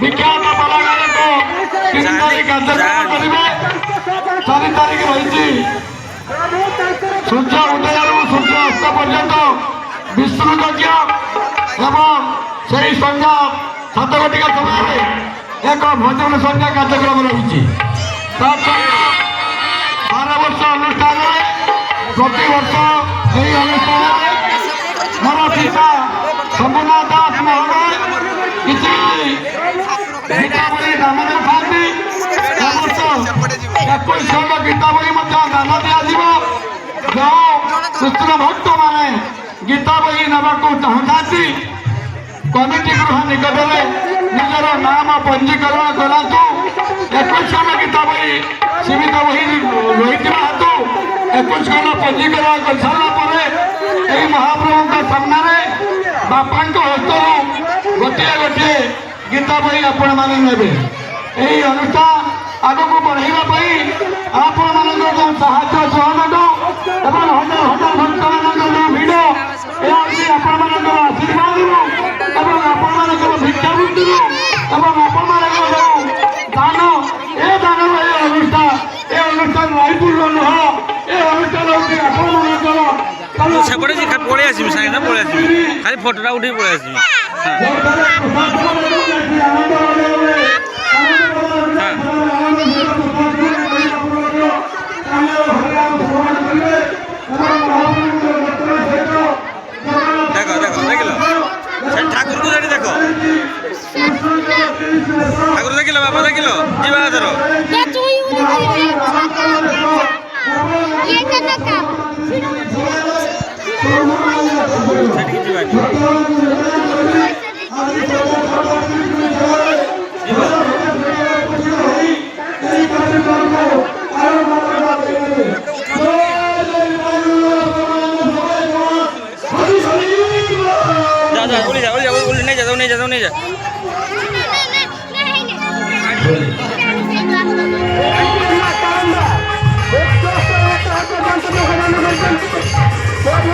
विख्यात कलाकार को 3 तारीख कार्यक्रम करेंगे। 4 तारीख रही सूर्य उदय सूर्य अस्त पर्यंत विष्णु यज्ञ एवं से संध्या 7 घटिका समय एक भजन संध्या कार्यक्रम रही। 12 वर्ष अनुष्ठान प्रति वर्ष यही अनुष्ठान मोर पिता शंभुनाथ दास महोदय किसी गीतावली दान देखाती। 21 खंड गीतावली दान दिज्व जो कृष्ण भक्त मैंने गीतावली नवाक चाहती कमिटी गृह निकट में निजर नाम पंजीकरण करातु। 21 खंड गीतावली सीमित बही रही हेतु 21 खंड पंजीकरण कर सारापर यही महाप्रभु सामने बापा हस्तु गोटे गोटे गीतावली आपण मैंने ने यही अनुष्ठान आगक बढ़ाई आपण मान जो साहय सहयोग एवं हजार हजार भक्त मान जो भिड़ यह आपण मान आशीर्वाद एवं आपण मान भिक्षावृत्ति एवं आपण मान दान ए दान अनुष्ठान रायपुर नुह ये अनुष्ठान हूँ आपण मान सेपटे जी पड़े आसमी सागे पड़े आसमी खाली फोटोटा उठे पड़े आसमी देखो देखो देख लो ठाकुर को जानी देखो ठाकुर देख लो बाबा देख लो जीवा धर नहीं जा नहीं जा Buat